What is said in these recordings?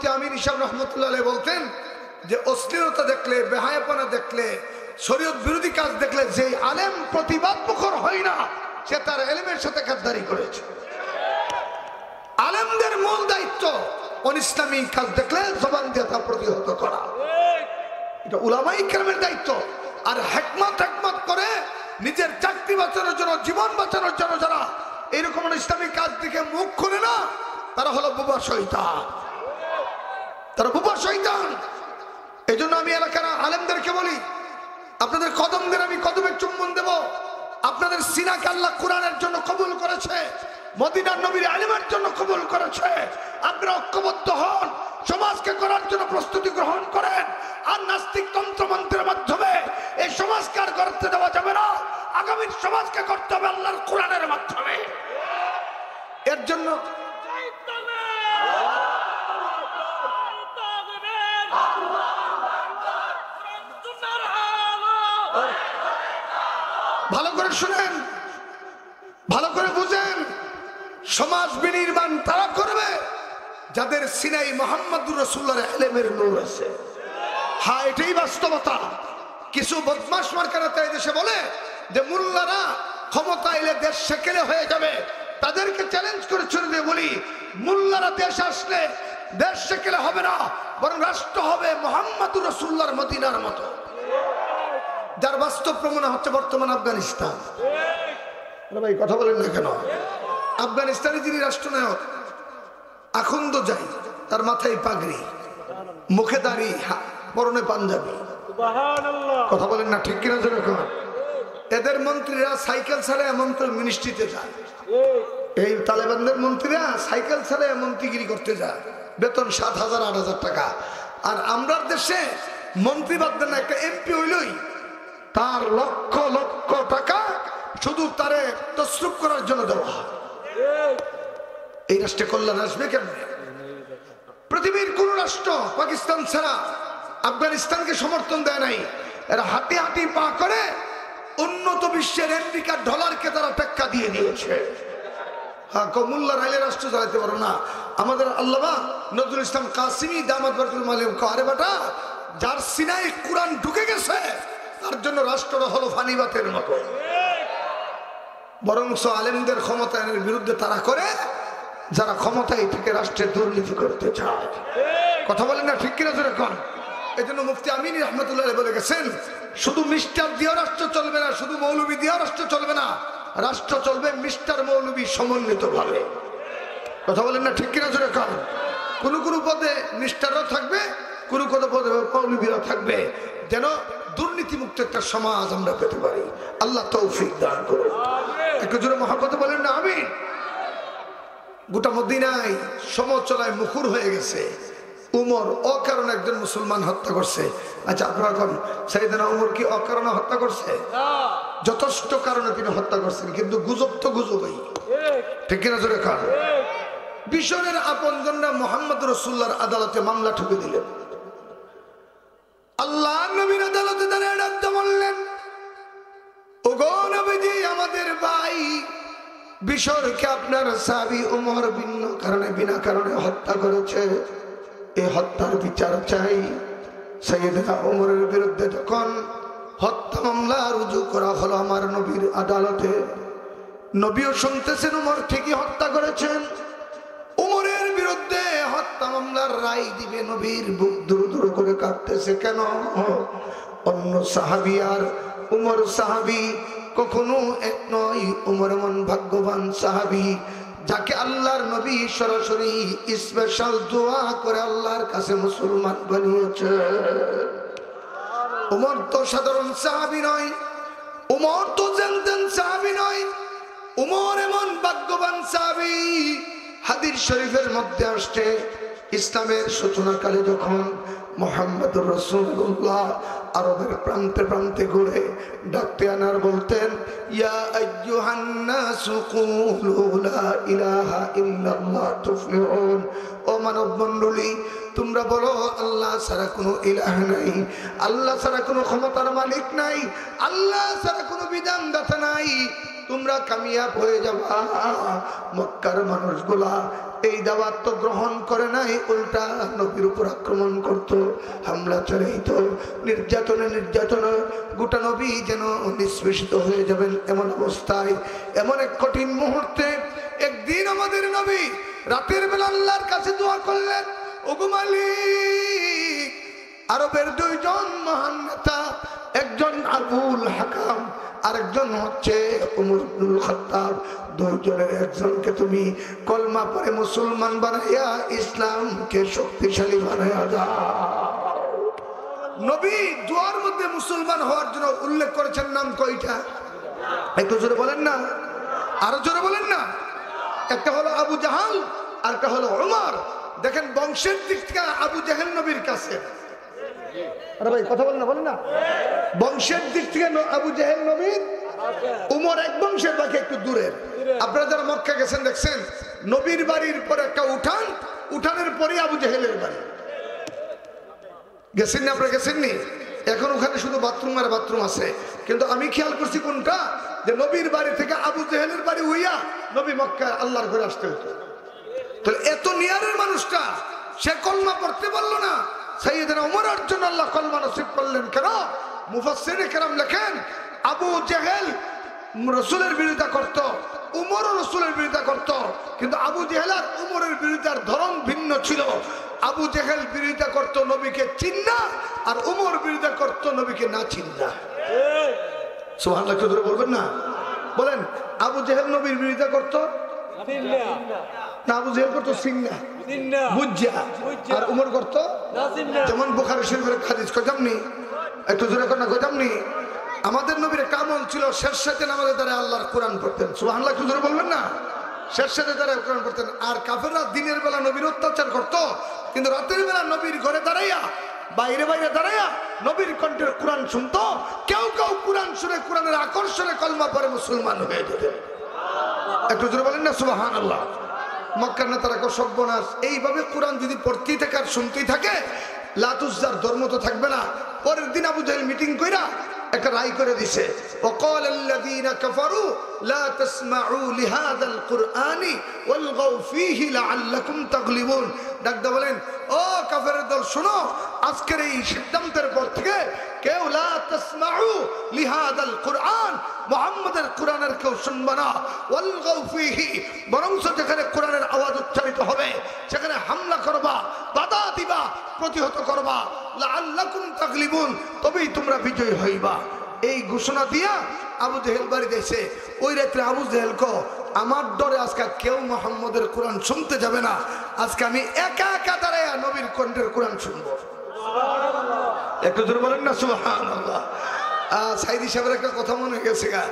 মুফতি আমিন ইসাব রহমতুল্লাহ আলাইহি বলতেন যে অশ্লীলতা দেখলে, বেহায়াপনা দেখলে, শরীয়ত বিরোধী কাজ দেখলে যে আলেম প্রতিবাদ মুখর হয় না, সে তার ইলমের সাথে গাদ্দারি করেছে। আলেমদের মূল দায়িত্ব অনিসলামী কাজ দেখলে জবান দিয়ে তা প্রতিহত করা, এটা উলামায়ে কেরামের দায়িত্ব। আর হিকমত করে নিজের চাকরি বাঁচানোর জন্য, জীবন বাঁচানোর জন্য যারা এরকম ইসলামী কাজ থেকে মুখ খুলে না, তারা হলো বুবা শয়তান, তারা বুবা শয়তান। এই জন্য আমি এলাকার আলেমদেরকে বলি, আপনাদের কদমদের আমি কদমে চুম্বন দেব। আপনাদের সিনাকে আল্লাহ কোরআনের জন্য কবুল করেছে, মদিনার নবীর আলিমের জন্য কবুল করেছে। আপনারা ঐক্যবদ্ধ হন, সমাজকে করার জন্য প্রস্তুতি গ্রহণ করেন। আর নাস্তিক তন্ত্রমন্ত্রের মাধ্যমে এই সমাজকে আর করতে দেওয়া যাবে না। আগামীর সমাজকে করতে হবে আল্লাহর কোরআনের মাধ্যমে। এর জন্য ভালো করে শুনেন, ভালো করে বুঝেন, সমাজ বিনির্মাণ তারা করবে যাদের সিনাই মুহাম্মদুর রাসূলুল্লাহর ইলমের নূর আছে। হ্যাঁ, এটাই বাস্তবতা। কিছু বদমাশ মার্কারা তাই দেশে বলে যে মোল্লারা ক্ষমতা এলে দেশ সেকেলে হয়ে যাবে। তাদেরকে চ্যালেঞ্জ করে ছুড়ে দিয়ে বলি, মোল্লারা দেশ আসলে দেশ সেকেলে হবে না, বরং রাষ্ট্র হবে মুহাম্মদুর রাসূলুল্লাহর মদিনার মতো, যার বাস্তব প্রমাণ হচ্ছে বর্তমান আফগানিস্তান। ভাই কথা বলেন না কেন? আফগানিস্তানে যিনি রাষ্ট্রনায়ক আখন্দ যাই, তার মাথায় পাগড়ি, মুখে দাড়ি, পরনে পাঞ্জাবি। কথা বলেন না ঠিক কিনা? যেরকম এদের মন্ত্রীরা সাইকেল ছাড়া মন্ত্রী মিনিস্ট্রিতে যায়, এই তালেবানদের মন্ত্রীরা সাইকেল ছাড়া মন্ত্রীগিরি করতে যায়, বেতন 7,000 8,000 টাকা। আর আমরা দেশে মন্ত্রী বাদ দেন, একটা এমপি হইলই তার লক্ষ লক্ষ টাকা শুধু তারে তসরুফ করার জন্য দেওয়া হয়। এই রাষ্ট্রে কল্যাণ আসবে কেমনে? পৃথিবীর কোন রাষ্ট্র পাকিস্তান ছাড়া আফগানিস্তানকে সমর্থন দেয় নাই। এরা হাঁটি হাঁটি পা করে উন্নত বিশ্বের আমেরিকার ডলারকে তারা টেক্কা দিয়ে দিয়েছে। হ্যাঁ, কমুল্লা রাইলে রাষ্ট্র চালাতে পারো না। আমাদের আল্লামা নজরুল ইসলাম কাসিমি দামাত বারকাতুহু মালিম আরে বেটা, যার সিনায় কোরআন ঢুকে গেছে তার জন্য রাষ্ট্রটা হলো ফানিবাতের মতো। বরং আলেমদের ক্ষমতায়নের বিরুদ্ধে তারা করে যারা ক্ষমতায় থেকে রাষ্ট্রের দুর্নীতি করতে চায়। কথা বলেন না ঠিক কিনা? যেরকম এই জন্য মুফতি আমিন রহমতুল্লাহ বলে গেছেন, শুধু মিস্টার দিয়ে রাষ্ট্র চলবে না, শুধু মৌলবী দিয়ে রাষ্ট্র চলবে না, রাষ্ট্র চলবে মিস্টার মৌলবী সমন্বিত ভাবে। কথা বলেন না ঠিক কিনা? যেরকম কোন কোন পদে মিস্টাররাও থাকবে, কোন কোন পদে মৌলবীরাও থাকবে, যেন দুর্নীতিমুক্ত একটা সমাজ আমরা পেতে পারি। আল্লাহ তৌফিক দান করুন। একটু জোরে মহব্বতে বলেন না আমিন। গোটা মদিনায় সমালোচনায় মুখর হয়ে গেছে। উমর অকারণে একজন মুসলমান হত্যা করছে। আচ্ছা, আপনারা এখন সাইয়েদনা উমর কি অকারণে হত্যা করছে? যথেষ্ট কারণে তিনি হত্যা করছেন, কিন্তু গুজব তো গুজবই, ঠিক কিনা? জোরে কার বিশ্বনের আপনজনরা মুহাম্মদ রাসূলুল্লাহর আদালতে মামলা ঠুকে দিলেন। আল্লাহ নবীর আদালতে দাঁড়িয়ে ডাকতে বললেন, ওগো নবীজি, আমাদের ভাই বিশ্বরকে আপনার সাহাবী উমর বিনা কারণে হত্যা করেছে, এই হত্যার বিচার চাই। সাইয়েদনা উমরের বিরুদ্ধে যখন হত্যা মামলা রুজু করা হলো আমার নবীর আদালতে, নবীও শুনতেছেন উমর ঠিকই হত্যা করেছেন। উমরের বিরুদ্ধে হত্যা মামলার রায় দিবে, নবীর বুক দুরু দুরু করে কাঁপতেছে। কেন? অন্য সাহাবী আর উমর সাহাবী কখনো এক নয়। উমর এমন ভাগ্যবান সাহাবী যাকে আল্লাহর নবী সরাসরি স্পেশাল দোয়া করে আল্লাহর কাছে মুসলমান বানিয়েছে। উমর তো সাধারণ সাহাবী নয়, উমর তো জানতেন সাহাবী নয়, উমর এমন ভাগ্যবান সাহাবী। হাদিস শরীফের মধ্যে আসছে, ইসলামের সূচনাকালে যখন মুহাম্মদুর রাসূলুল্লাহ আরবের প্রান্তে প্রান্তে ঘুরে ডাকতে আনার বলতেন, ইয়া আইয়ুহান নাসু কুলু লা ইলাহা ইল্লাল্লাহ তুফলিহুন। ও মানব মণ্ডলী, তোমরা বলো আল্লাহ ছাড়া কোনো ইলাহ নাই, আল্লাহ ছাড়া কোনো ক্ষমতার মালিক নাই, আল্লাহ ছাড়া কোনো বিধানদাতা নাই, তোমরা কামিয়াব হয়ে যাবা। মক্কার মানুষগুলা এই দাওয়াত তো গ্রহণ করে নাই, উল্টা নবীর উপর আক্রমণ করত, হামলা চালাইত, নির্যাতনে গোটা নবী যেন নিষ্পেষিত হয়ে যাবেন এমন অবস্থায়, এমন এক কঠিন মুহূর্তে একদিন আমাদের নবী রাতের বেলা আল্লাহর কাছে দোয়া করলেন, ওগো মালিক, আরবের দুইজন মহান নেতা, একজন আবুল হাকাম আরেকজন হচ্ছে উমর ইবনুল খাত্তাব, দুইজনের একজনকে তুমি কলমা পড়ে মুসলমান বানাইয়া ইসলামকে শক্তিশালী বানাইয়া দাও। নবী দুয়ার মধ্যে মুসলমান হওয়ার জন্য উল্লেখ করেছেন নাম কয়টা? একটু জোরে বলেন না, আরো জোরে বলেন না। একটা হলো আবু জাহাল, আর একটা হলো উমর। দেখেন বংশের দিক থেকে আবু জাহেল নবীর কাছে, আরে ভাই কথা বলেন না, বলেন না, বংশের দিক থেকে আবু জাহেল নবীর, উমর এক বংশের, বাকি একটু দূরের। আপনারা যারা মক্কা গেছেন দেখছেন নবীর বাড়ির পরে একটা উঠান, উঠানের পরে আবু জাহেলের বাড়ি। গেছেন না আপনারা? গেছেননি? এখন ওখানে শুধু বাথরুম আর বাথরুম আছে, কিন্তু আমি খেয়াল করছি কোনটা, যে নবীর বাড়ি থেকে আবু জাহেলের বাড়ি হইয়া নবী মক্কা আল্লাহর ঘরে আসতে হতো। তো এত নিয়ারের মানুষটা সে কলমা পড়তে পারলো না, সাইয়েদনা উমরের জন্য আল্লাহ কলমা নসিব করলেন। কেন? মুফাসসিরে কেরাম লেখেন, আবু জাহেল রাসূলের বিরোধিতা করত, উমরও রাসূলের বিরোধিতা করত, কিন্তু আবু জাহেল আর উমরের বিরোধিতার ধরন ভিন্ন ছিল। আবু জাহেল বিরোধিতা করত নবীকে চিন্না, আর উমর বিরোধিতা করত নবীকে না চিন্না। সুবহানাল্লাহ, কেউ ধরে বলবেন না? বলেন, আবু জাহেল নবীর বিরোধিতা করত না, আবু জাহেল করতো সিন্না বুঝা, আর উমর করতো যেমন বুখারী শরীফের হাদিস কইতামনি, একটু জোরে করে না কইতামনি, আমাদের নবীর কামল ছিল শেষ সাথে নামাজের দ্বারা আল্লাহর কোরআন পড়তেন। সুবহানাল্লাহ, একটু জোরে বলবেন না? শেষ সাথে দ্বারা কোরআন পড়তেন। আর কাফেররা দিনের বেলা নবীর অত্যাচার করতো, কিন্তু রাতের বেলা নবীর ঘরে দাঁড়াইয়া, বাইরে বাইরে দাঁড়াইয়া নবীর কণ্ঠের কোরআন শুনতো। কেউ কেউ কোরআন শুনে কোরআনের আকর্ষণে কলমা পড়ে মুসলমান হয়ে যেতেন। একটু জোরে বলেন না সুবহানাল্লাহ। মক্কার নেতারা সর্বনাশ, এইভাবে কোরআন যদি পড়তেই থাকে আর শুনতেই থাকে, লাতুজ্জার ধর্ম তো থাকবে না। পরের দিন আবু জাহেল মিটিং কইরা একটা রায় করে দিছে, ওয়াকাল আল্লাযীনা কাফারু লা তাসমাউ লিহাযাল কুরআনি ওয়ালগাউ ফীহি লাআল্লাকুম তাগলিবুন। ডাকদা বলেন, ও কাফেরের দল শোনো, আজকের এই সিদ্ধান্তের পর থেকে কেউ লা তাসমাউ লিহাযাল কুরআন, মুহাম্মাদের কোরআনের কেউ শুনবে না, ওয়ালগাউ ফীহি, বরং যেখানে কোরআনের আওয়াজ উচ্চারিত হবে সেখানে হামলা করবা, বাধা দিবা, প্রতিহত করবা, লাআল্লাকুম তাগলিবুন, তবেই তোমরা বিজয়ী হইবা। এই ঘোষণা দিয়া আবু জাহেল বাড়ি দিয়েছে। ওই রাত্রে আবু জাহেল কো, আমার ডরে আজকে কেউ মুহাম্মাদের কোরআন শুনতে যাবে না, আজকে আমি একা একা দাঁড়ায়া নবীর কণ্ঠের কোরআন শুনবো। একটু জোরে বলেন না সুবহানাল্লাহ। সাইদি সাহেবের একটা কথা মনে গেছে গা,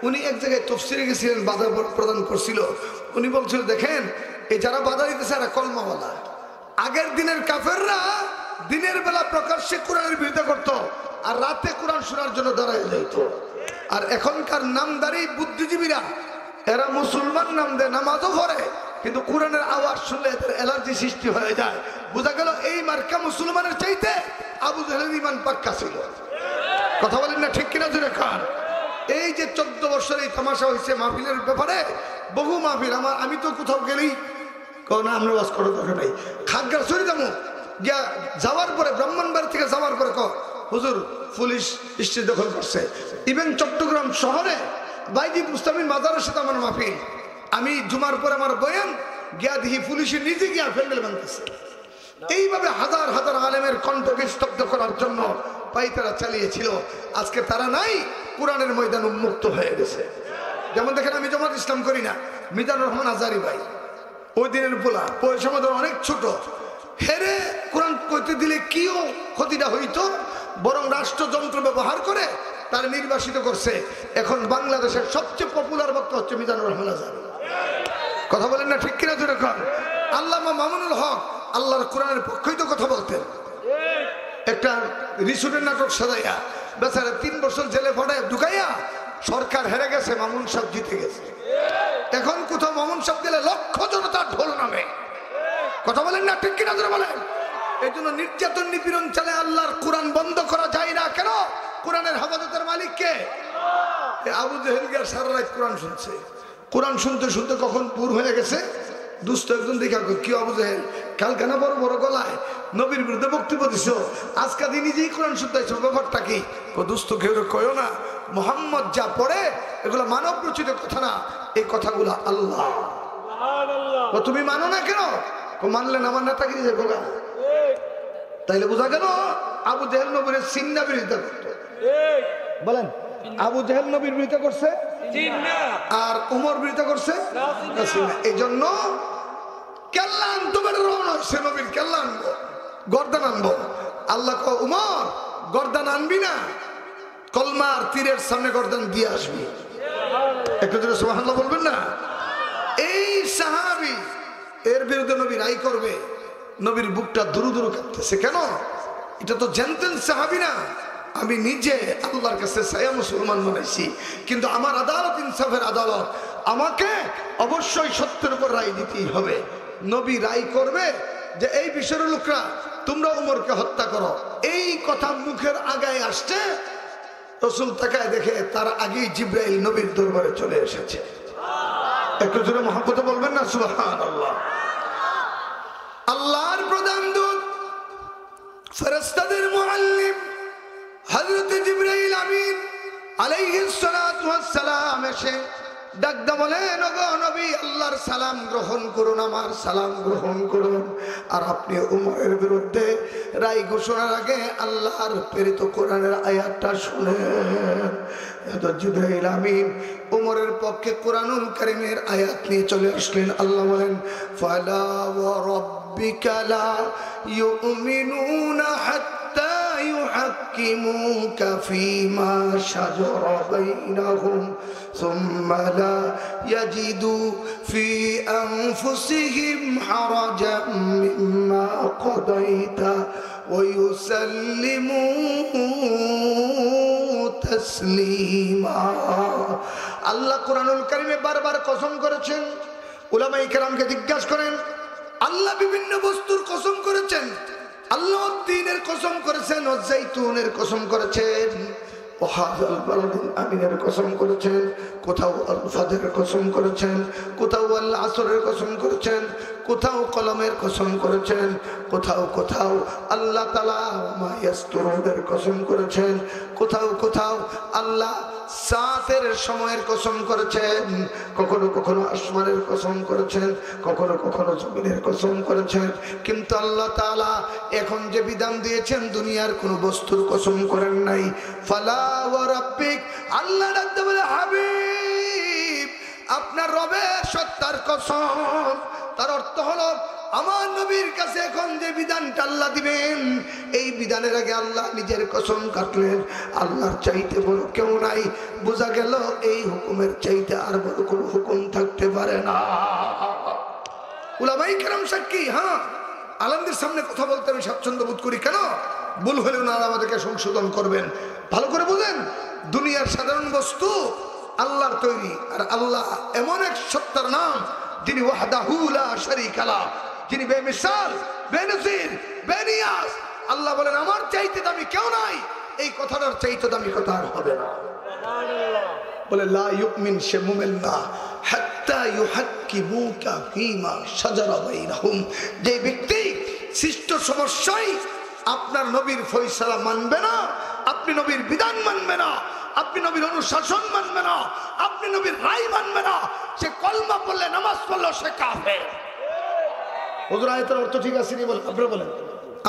উনি এক জায়গায় তাফসীরে গেছিলেন, বাধা প্রদান করছিল। উনি বলছিল, দেখেন এই যারা বাধা দিতেছে এরা কলমাওয়ালা। আগের দিনের কাফেররা দিনের বেলা প্রকাশ্যে কোরআনের বিরোধিতা করতো, আর রাতে কোরআন শোনার জন্য দাঁড়ায় যাইত। আর এখনকার নামদারি বুদ্ধিজীবীরা, এরা মুসলমান নাম দেয়, নামাজও পড়ে, কিন্তু কোরআনের আওয়াজ শুনলে এদের অ্যালার্জি সৃষ্টি হয়ে যায়। বোঝা গেল এই মার্কা মুসলমানের চাইতে আবু জাহেলের ঈমান পাক্কা ছিল। কথা বলেন না, ঠিক কিনা জোরে খান? এই যে 14 বছর এই তামাশা হয়েছে মাহফিলের ব্যাপারে, বহু মাহফিল আমি তো কোথাও গেলেই না, আমরা ওয়াজ করার দরকার নাই, খাগড়াছড়ি যাবো, গিয়া যাওয়ার পরে ব্রাহ্মণবাড়ি থেকে যাওয়ার পরে হুজুর পুলিশ স্টেজ দখল করছে। ইভেন চট্টগ্রাম শহরে বাইজিদ মুস্তামিন মাজারের সাথে আমার মাহফিল, আমি জুমার পরে আমার বয়ান গিয়া দেখি পুলিশের নিজে গিয়া প্যান্ডেল ভাঙতেছে। এইভাবে হাজার হাজার আলেমের কণ্ঠকে স্তব্ধ করার জন্য পাইতারা চালিয়েছিল। আজকে তারা নাই, কোরআনের ময়দান উন্মুক্ত হয়ে গেছে। যেমন দেখেন, আমি জামাত ইসলাম করি না, মিজানুর রহমান আজারি ভাই, ওই দিনের পোলা, বয়স আমাদের অনেক ছোট, হেরে কোরআন কইতে দিলে কিও ক্ষতিটা হইতো, বরং রাষ্ট্রযন্ত্র ব্যবহার করে তার নির্বাসিত করছে। এখন বাংলাদেশের সবচেয়ে পপুলার বক্তা হচ্ছে মিজানুর রহমান আজারি। কথা বলেন না, ঠিক কিনা জোরে কর? আল্লামা মামুনুল হক আল্লাহর কোরআনের পক্ষেই তো কথা বলতেন। একটা রিসুটের নাটক সাজাইয়া বেচারা 3 বছর জেলে পড়ায় ঢুকাইয়া সরকার হেরে গেছে, মামুন সাহেব জিতে গেছে। এখন কোথাও মামুন সাহেব গেলে লক্ষ জনতা ঢোল নামে। কথা বলেন না, ঠিক কিনা জোরে বলেন? এই জন্য নির্যাতন নিপীড়ন চালে আল্লাহর কোরআন বন্ধ করা যায় না। কেন? কোরআনের হেফাজতের মালিক কে? আবু জেহেল গিয়ে সারা রাত কোরআন শুনছে। কোরআন শুনতে শুনতে কখন পুর হয়ে গেছে, দুষ্ট একজন দেখা কি আবু জেহেল কালকে না বড় বড় গলায় নবীর বিরুদ্ধে বক্তব্য দিছ, আজকে দিন নিজেই কোরআন শুনতে ব্যাপারটা কি? দুস্থ কেউ কয়ো না, মোহাম্মদ যা পড়ে এগুলো মানব রচিত কথা না, এই কথাগুলো আল্লাহ। তুমি মানো না কেন? মানলেন আমার নেতাগিরি যাবো গা। তাইলে বোঝা গেল আবু জেহেল নবীর সিন্না বিরোধিতা করতো। বলেন আবু জেহেল নবীর বিরোধিতা করছে আর উমর বিরোধিতা করছে। এই জন্য কেল্লা আনতো রওনা হচ্ছে, নবীর কেল্লা আনবো, গর্দান আনবো। আল্লাহ কো উমর গর্দান আনবি না, কলমার তীরের সামনে গর্দান দিয়ে আসবি। একটু জোরে সুবহানাল্লাহ বলবেন না? এই সাহাবী এর বিরুদ্ধে নবী রায় করবে, নবীর বুকটা দুরু দুরু কাঁপতেছে। কেন? এটা তো জানতেন সাহাবী না, আমি নিজে আল্লাহর কাছে সায়া মুসলমান বানাইছি, কিন্তু আমার আদালত ইনসাফের আদালত, আমাকে অবশ্যই সত্যের উপর রায় দিতেই হবে। নবী রায় করবে যে এই বিষয়ের লোকরা তোমরা উমরকে হত্যা করো, এই কথা মুখের আগায় আসছে, রাসূল তাকায় দেখে তার আগেই জিবরাইল নবীর দরবারে চলে এসেছে। একটু জোরে মহব্বতে বলবেন না সুবহানাল্লাহ। আল্লাহর প্রধান দূত ফেরেশতাদের মুআল্লিম হযরত জিবরাইল আমিন আলাইহিস সালাতু ওয়াস সালাম এসে ডাকদা বলেন, ওগো নবী আল্লাহর সালাম গ্রহণ করুন, আমার সালাম গ্রহণ করুন। আর আপনি উমরের বিরুদ্ধে রায় ঘোষণার আগে আল্লাহর প্রেরিত কোরআনের আয়াতটা শুনেন। জিবরাইল আমিন উমরের পক্ষে কোরআনুল কারীমের আয়াত নিয়ে চলে আসলেন। আল্লাহ বলেন, ফালা ওয়া রাব্বিকা লা ইউমিনুনা হাত্তা ইউহাক্কিমুকা ফীমা শাজারা বাইনাহুম সুম্মা লা ইয়াজিদু ফি আনফুসিহিম হারাজাম মিম্মা কাদাইতা ওয়া ইউসাল্লিমু তাসলিমা। আল্লাহ কোরআনুল কারীমে বারবার কসম করেছেন। উলামায়ে কেরামকে জিজ্ঞাসা করেন, আল্লাহ বিভিন্ন বস্তুর কসম করেছেন, আল্লাহ দ্বীনের কসম করেছেন, জাইতুনের কসম করেছেন, ওয়াহাদাল বালাদিল আমিনের কসম করেছেন, কোথাও আল ফাজরের কসম করেছেন, কোথাও আল আসরের কসম করেছেন, কোথাও কলমের কসম করেছেন, কোথাও কোথাও আল্লাহ তাআলা মা ইয়াসতুরুনের কসম করেছেন, কোথাও কোথাও আল্লাহ সাতের সময়ের কসম করেছেন, কখনো কখনো আসমানের কসম করেছেন, কখনো কখনো জমিনের কসম করেছেন। কিন্তু আল্লাহ তাআলা এখন যে বিধান দিয়েছেন দুনিয়ার কোন বস্তুর কসম করেন নাই। ফালা ওয়া রাব্বিক, আল্লাহ ডাকতে বলে, হাবিব আপনার রবের সত্তার কসম। তার অর্থ হলো আমার নবীর কাছে এখন যে বিধানটা আল্লাহ দিবেন, এই বিধানের আগে আল্লাহ নিজের কসম কাটলেন। আল্লাহর চাইতে বড় কেউ নাই। বোঝা গেল এই হুকুমের চাইতে আর বড় কোনো হুকুম থাকতে পারে না। উলামায়ে কেরাম সাক্ষী। হ্যাঁ, আলেমদের সামনে কথা বলতে আমি স্বাচ্ছন্দ্য বোধ করি। কেন? ভুল হলেও না আমাদেরকে সংশোধন করবেন। ভালো করে বুঝেন, দুনিয়ার সাধারণ বস্তু আল্লাহর তৈরি, আর আল্লাহ এমন এক সত্তার নাম যিনি ওয়াহদাহু লা শারীকা লাহ, যিনি বেমিসাল, বেনজির, বেনিয়াস। আল্লাহ বলেন আমার চাইতে দামি কেউ নাই, এই কথাটার চাইতে দামি কথা আর হবে না। বলে লা ইউমিন, সে মুমিন না হাত্তা ইউহাক্কিমুকা ফীমা শাজারা বাইনাহুম। যে ব্যক্তি সৃষ্ট সমস্যায় আপনার নবীর ফয়সালা মানবে না, আপনি নবীর বিধান মানবে না, আপনি নবীর অনুশাসন মানবে না, আপনি নবীর রায় মানবে না, সে কলমা পড়লে নামাজ পড়লো সে কাফের। হুজুর আয়াতের অর্থ ঠিক আছে নি? বলেন, আপনারা বলেন।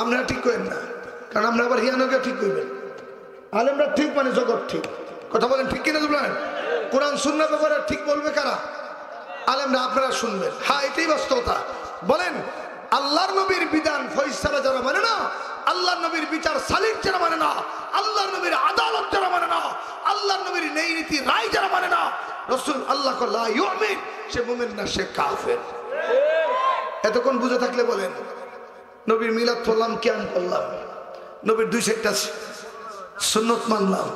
আপনারা ঠিক করেন না, কারণ আমরা আবার হিয়ানোকে ঠিক করবেন। আলেমরা ঠিক মানে জগৎ ঠিক। কথা বলেন ঠিক কিনা? বলেন কোরআন সুন্নাহ ব্যাপারে ঠিক বলবে কারা? আলেমরা। আপনারা শুনবেন। হ্যাঁ, এটাই বাস্তবতা। বলেন আল্লাহর নবীর বিধান ফয়সালা যারা মানে না, আল্লাহর নবীর বিচার সালিক যারা মানে না, আল্লাহর নবীর আদালত যারা মানে না, আল্লাহর নবীর ন্যায় নীতি রায় যারা মানে না, রাসূল আল্লাহ কো লা ইউমিন, সে মুমিন না, সে কাফের। এতক্ষণ বুঝে থাকলে বলেন, নবীর মিলাদ পড়লাম, কিয়াম করলাম, নবীর 2-4টা সুন্নত মানলাম,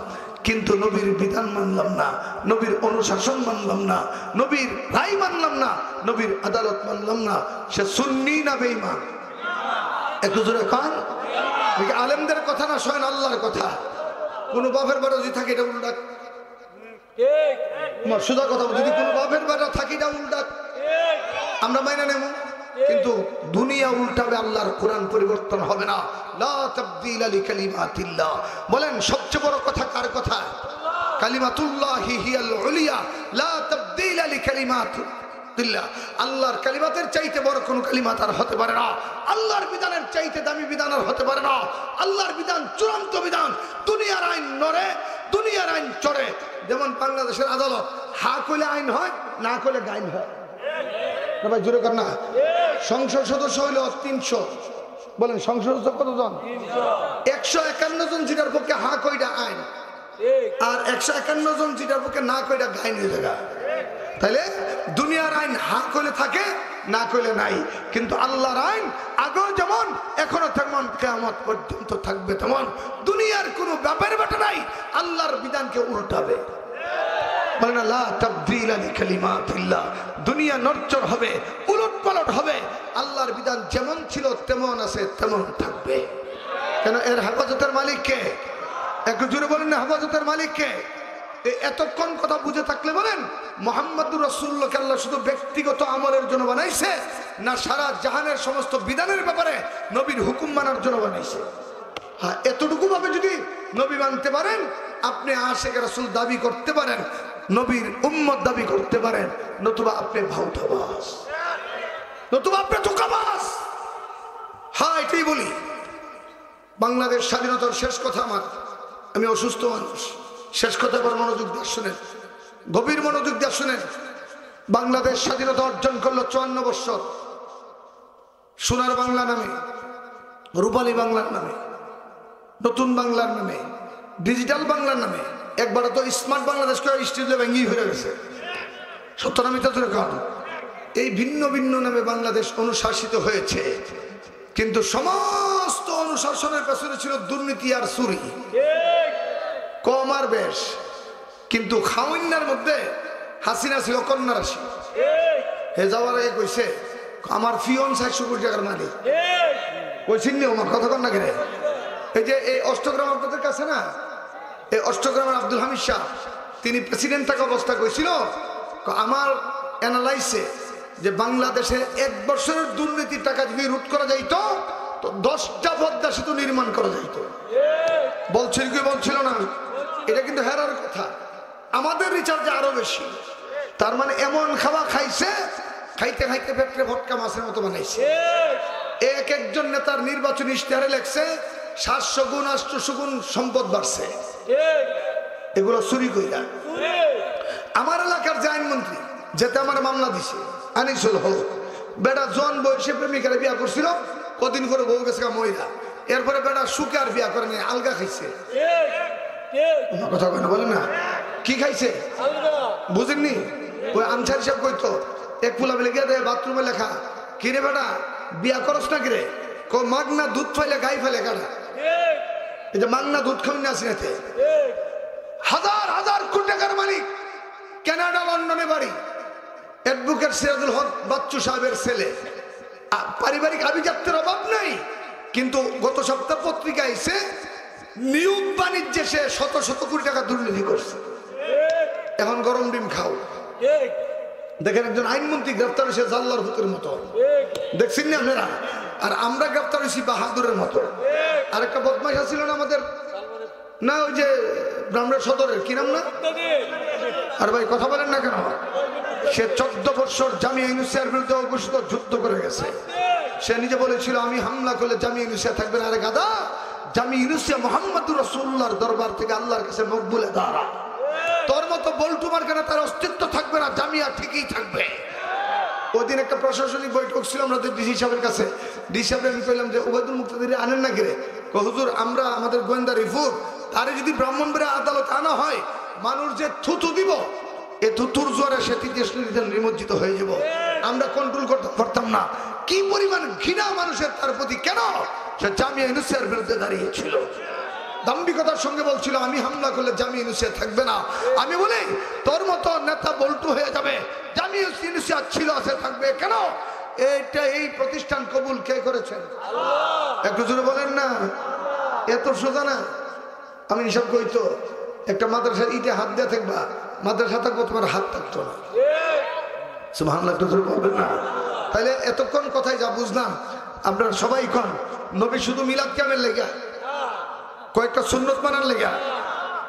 কিন্তু নবীর বিধান মানলাম না, নবীর অনুশাসন মানলাম না, নবীর রায় মানলাম না, নবীর আদালত মানলাম না, সে সুন্নি না বেঈমান? একটু জোরে কান। আলেমদের কথা না, স্বয়ং আল্লাহর কথা। কোন বাপের বাড়ি থাকে এটা উল্টা সোজা কথা, যদি কোনো বাপের বেটা থাকি না উল্টা আমরা মাইনা নেব, কিন্তু দুনিয়া উল্টাবে, আল্লাহর কোরআন পরিবর্তন হবে না। লা তাবদীলা লিকালিমাতিল্লাহ। বলেন সবচেয়ে বড় কথা কার কথা? কালিমাতুল্লাহি হিয়াল উলিয়া লা তাবদীলা লিকালিমাতিল্লাহ। আল্লাহর কালিমাতের চাইতে বড় কোন কালিমাত আর হতে পারে না। আল্লাহর বিধানের চাইতে দামি বিধান আর হতে পারে না। আল্লাহর বিধান চূড়ান্ত বিধান। দুনিয়ার আইন নড়ে, দুনিয়ার আইন চড়ে। যেমন বাংলাদেশের আদালত, হা কইলে আইন হয়, না কইলে গাইন হয়। ভাই জোরে কর না। সংসদ সদস্য হইল 300, বলেন সংসদ সদস্য কতজন? 151 জন যেটার পক্ষে হা কইটা আইন, আর 151 জন যেটার পক্ষে না কইটা গাইন হয়ে যায়। তাইলে দুনিয়ার আইন হা কইলে থাকে, না কইলে নাই। কিন্তু আল্লাহর আইন আগেও যেমন এখনো তেমন, কিয়ামত পর্যন্ত থাকবে তেমন। দুনিয়ার কোনো ব্যাপারে বাটা নাই আল্লাহর বিধানকে উল্টাবে। বলেন লা তাবদীলা লিকালিমাতিল্লাহ। দুনিয়া নড়চড় হবে, উলটপালট হবে। আল্লাহর বিধান যেমন ছিল তেমন আছে, তেমন থাকবে। কেন? এর হেফাজতের মালিক কে? একটু জোরে বলেন না, হেফাজতের মালিক কে? এতক্ষণ কথা বুঝে থাকলে বলেন মুহাম্মদুর রাসূলুল্লাহকে আল্লাহ শুধু ব্যক্তিগত আমলের জন্য বানাইছে, না সারা জাহানের সমস্ত বিধানের ব্যাপারে নবীর হুকুম মানার জন্য বানাইছে? হ্যাঁ, এতটুকু ভাবে যদি নবী মানতে পারেন, আপনি আশিক রাসূল দাবি করতে পারেন, নবীর উম্মত দাবি করতে পারেন, নতুবা আপনি ভাউতাবাজ, নতুবা আপনি ধোঁকাবাজ। হ্যাঁ, এটাই বলি। বাংলাদেশ স্বাধীনতার শেষ কথা আমার, আমি অসুস্থ মানুষ, শেষ কথা আবার মনোযোগ দিয়ে শুনেন, গভীর মনোযোগ দিয়ে শুনেন। বাংলাদেশ স্বাধীনতা অর্জন করলো 54 বছর। সোনার বাংলা নামে, রূপালী বাংলার নামে, নতুন বাংলার নামে, ডিজিটাল বাংলার নামে, একবার তো স্মার্ট বাংলাদেশ করে স্টেজে ভেঙে হয়ে গেছে। সত্য নামে তো কারণ এই ভিন্ন ভিন্ন নামে বাংলাদেশ অনুশাসিত হয়েছে, কিন্তু সমস্ত অনুশাসনের পেছনে ছিল দুর্নীতি আর চুরি, কম আর বেশ। কিন্তু খাওয়াইনার মধ্যে হাসিনা ছিল কন্যা রাশি। হে যাওয়ার আগে কইছে আমার ফিয়ন 400 কোটি টাকার মালিক। কইছেন নি আমার কথা কন্যা কেন? এই যে এই অষ্টগ্রাম আপনাদের কাছে না, এই অষ্টগ্রামের আব্দুল হামিদ শাহ, তিনি প্রেসিডেন্ট থাকা অবস্থা কইছিল আমার অ্যানালাইসে যে বাংলাদেশে 1 বছরের দুর্নীতির টাকা যদি রুট করা যাইতো তো 10টা পদ্মা সেতু নির্মাণ করা যাইতো। বলছিল কি বলছিল না? এটা কিন্তু হেরার কথা। আমাদের রিচার্জে আরো বেশি। তার মানে এমন খাওয়া খাইছে, খাইতে খাইতে পেটে ভটকা মাছের মতো বানাইছে। এক একজন নেতার নির্বাচনী ইশতেহারে লেখছে 700 গুণ 800 গুণ সম্পদ বাড়ছে। এগুলো চুরি কইরা। আমার এলাকার যে আইনমন্ত্রী, যেতে আমার মামলা দিছে, আনিসুল হক, বেটা জন বয়সে প্রেমিকারে বিয়া করছিল, কদিন করে বউ গেছে মহিলা, এরপরে বেটা সুখে আর বিয়া করে নিয়ে আলগা খাইছে। কথা কেন বলে না? কি খাইছে বুঝেননি? ওই আনসার হিসাব কইতো, এক ফুলা মিলে গিয়ে দেয় বাথরুমে লেখা, কিরে বেটা বিয়া করস না কিরে? মাগনা দুধ ফাইলে গাই ফেলে কাটা। এই যে মাগনা দুধ খাওয়াই না আসিনাতে হাজার হাজার কোটি টাকার মালিক, কানাডা লন্ডনে বাড়ি, অ্যাডভোকেট সিরাজুল হক বাচ্চু সাহেবের ছেলে। পারিবারিক আভিজাত্যের অভাব নাই, কিন্তু গত সপ্তাহ পত্রিকা এসে নিয়োগ বাণিজ্যে সে শত শত কোটি টাকা দুর্নীতি করছে। এখন গরম ডিম খাও। দেখেন একজন আইনমন্ত্রী গ্রেফতার হয়েছে জাল্লার ভূতের মতো, দেখছেন না আপনারা? আর আমরা গ্রেফতার হয়েছি বাহাদুরের মতো। আর একটা বদমাইশ ছিল না আমাদের, না ওই যে ব্রাহ্মণের সদরের কি নাম না? আর ভাই কথা বলেন না কেন? সে 14 বছর জামিয়া ইউনুসের বিরুদ্ধে অঘোষিত যুদ্ধ করে গেছে। সে নিজে বলেছিল আমি হামলা করলে জামিয়া ইউনুসিয়া থাকবে না। আরে গাদা, জামিয়া ইউনুসিয়া মুহাম্মদুর রাসূলুল্লাহর দরবার থেকে আল্লাহর কাছে মকবুলে দাঁড়া। তোর মতো বল্টু মার্কানা তার অস্তিত্ব থাকবে না, জামিয়া ঠিকই থাকবে। ওই দিন একটা প্রশাসনিক বৈঠক ছিল আমাদের ডিসি সাহেবের কাছে। ডিসি সাহেব আমি কইলাম যে ওবায়দুল মুক্তাদির আনেন না গিরে? হুজুর আমরা আমাদের গোয়েন্দা রিপোর্ট, তারে যদি ব্রাহ্মণবাড়িয়া আদালত আনা হয়, মানুষ যে থুতু দিব, এ থুতুর জোরে সে নিমজ্জিত হয়ে যাব, আমরা কন্ট্রোল করতে পারতাম না। কি পরিমাণ ঘৃণা মানুষের তার প্রতি! কেন? সে জামিয়া ইউনুসিয়ার বিরুদ্ধে দাঁড়িয়েছিল, দাম্ভিকতার সঙ্গে বলছিল আমি হামলা করলে জামিয়া ইউনুসিয়া থাকবে না। আমি বলি তোর মতো নেতা বল্টু হয়ে যাবে, জামিয়া ইউনুসিয়া ছিল আছে থাকবে কেন? এইটা এই প্রতিষ্ঠান কবুল কে করেছেন? একটু জোরে বলেন না। এত সোজা না। আমি হিসাব কইতো একটা মাদ্রাসার ইটে হাত দিয়ে থাকবা, মাদ্রাসা থাকবো, তোমার হাত থাকতো না। সুবহানাল্লাহ, একটু জোরে বলবেন না? তাহলে এতক্ষণ কথাই যা বুঝলাম, আপনারা সবাই কন নবী শুধু মিলাদ কেমন লেগা, কয়েকটা সুন্নত মানার লেগা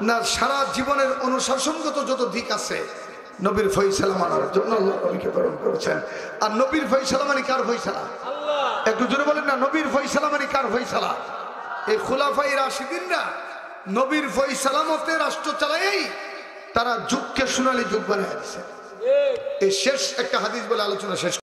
না, সারা জীবনের অনুশাসনগত যত দিক আছে নবীর ফয়সালা মানার জন্য আল্লাহ নবীকে প্রেরণ করেছেন। আর নবীর ফয়সালা মানে কার ফয়সালা? একটু জোরে বলেন না, নবীর ফয়সালা মানে কার ফয়সালা? এই খুলাফায়ে রাশিদিনরা নবীর ফয়সালা মতে রাষ্ট্র চালায়, তারা যুগকে সোনালী যুগ বানিয়ে দিয়েছে। এই শেষ একটা হাদিস বলে আলোচনা শেষ।